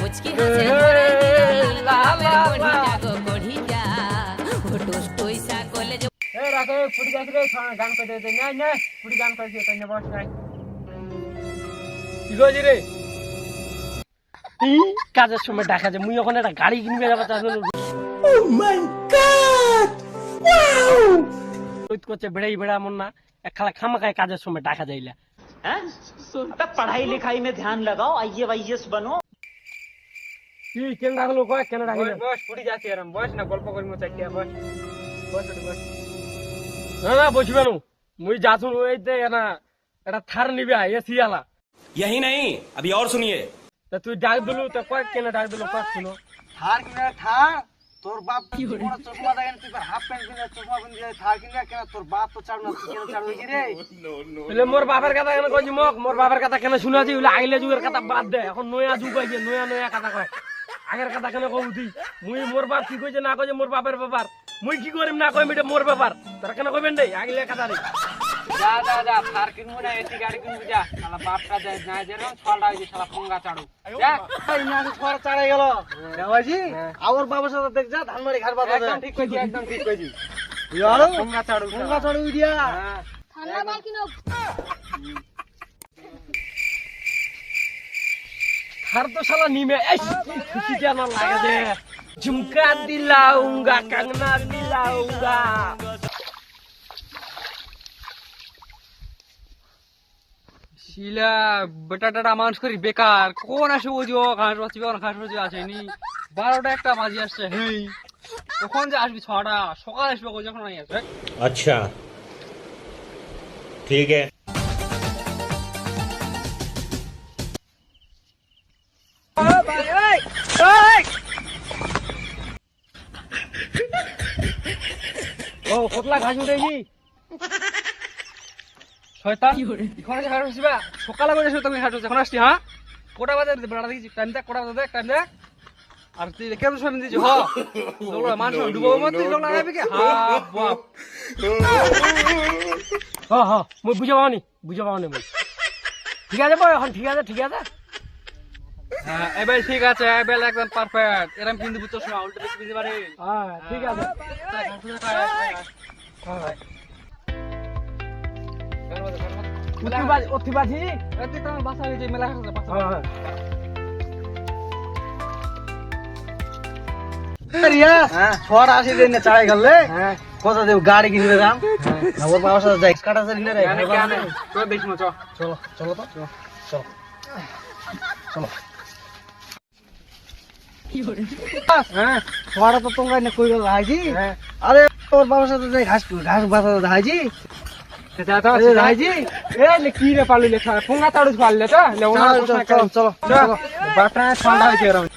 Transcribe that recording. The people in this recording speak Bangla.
মুচকি হাসে ধরাই দিয়া বাপের বড়িটা গো বড়িটা ঘটুস পয়সা কলে যে এ রাতে ফুটি যাইছে রে গান কইতে দে না না ফুটি গান কইছে তাই না বস নাই কি কইছি রে কাজের সময় দেখা যায় মুই ওখানে একটা গাড়ি কিনবে যাবো তার জন্য ও মাই গড ওয়াও ওই করছে বেড়াই বেড়া মন না এক খালা খামাখায় কাজের সময় দেখা যাইলা हैं? अबे पढ़ाई लिखाई में ध्यान लगाओ IAS बनो। কি কেন রাখলো কয় কেন রাখলো বস ফুটি যাচ্ছে এরম বস না গল্প করিমু চাইয়া বস বস বস না না বসবে না মুই যাছুন ওইতে না এটা থার নিবে এসি আলা यही नहीं अभी और सुनिए তা তুই ডাক দিলু তো কয় কেন ডাক দিলু কয় শুনো থার কিনা থার তোর বাপ কি বড় চশমা দেখেন তুই হাফ প্যান্ট কিনা চশমা কিনে থার কিনা কেন তোর বাপ তো চাড় না তুই কেন চাড় কি রে বলে মোর বাপের কথা কেন কইছি মোক মোর বাপের কথা কেন শুনাছি বলে আইলে যুগের কথা বাদ দে এখন নয়া যুগ হইছে নয়া নয়া কথা কয় আগের কথা কেন কইতি মুই মোর বাপ কি কইছে না কইছে মোর বাপের ব্যাপার মুই কি করিম না কইম এটা মোর ব্যাপার তোরা কেন কইবেন দেই আগলে কথা রে যা যা যা থার কিনবো না এসি গাড়ি কিনবো যা শালা বাপটা যায় না যেরকম ছলটা হইছে শালা পঙ্গা চাড়ু যা এই না ছড় চাড়াই গেল বাবাজি আমার বাবার সাথে দেখ যা ধানবাড়ি ঘাট বাবা একদম ঠিক কইছি একদম ঠিক কইছি ইয়ারো পঙ্গা চাড়ু দিয়া ঠান্ডা মাল কিনো থার তো শালা নিমে এই খুশি জানা লাগে যে ঝুমকা দিলাউঙ্গা कंगना दिलाऊंगा শিলা বেটাটা মানুষ করি বেকার কোন আসে ওই যে ঘাস বাঁচবি ঘাস বাঁচবি আসেনি 12টা একটা বাজি আসছে হেই কখন যে আসবি 6টা সকাল আসবে কই যখন আসবে अच्छा ठीक है ও কতলা ঘাস উঠেছি শয়তান এখন যে ঘাস উঠছিবা সকালে করে এসে তুমি ঘাস উঠছ এখন আসছি হ্যাঁ কোটা বাজে বেড়া দেখি টাইম দেখ কোটা বাজে দেখ টাইম দেখ আর তুই কেন শুনে দিছিস হ লোলা মানুষ ডুবো মত তুই লোলা আইবি কি হ্যাঁ বাপ হ্যাঁ হ্যাঁ মই বুঝাবানি মই ঠিক আছে বয় এখন ঠিক আছে হ্যাঁ এবার ঠিক আছে এবার একদম পারফেক্ট এরকম কিন্তু বুঝতে সময় উল্টো দেখতে দিতে পারে হ্যাঁ ঠিক আছে অতিবাজি এতে তো বাসা হয়ে যায় মেলা হাসছে বাসা রিয়া ছড় আসি দেন না চাড়াই গেলে কথা দেব গাড়ি কিনবে দাম আমার বাবার সাথে যাই কাটা চারি না রে তো দেখো চলো চলো তো চলো চলো হ্যাঁ ছড়া তো তোমরা না কই গেল হাইজি আরে তোর বাবার সাথে যাই ঘাস বাসা হাইজি রাজি এ কি রে পারলি লেখা ফোঙ্গা তাড়ু পারলে তো চলো চলো বাপটা ঠান্ডা হয়েছে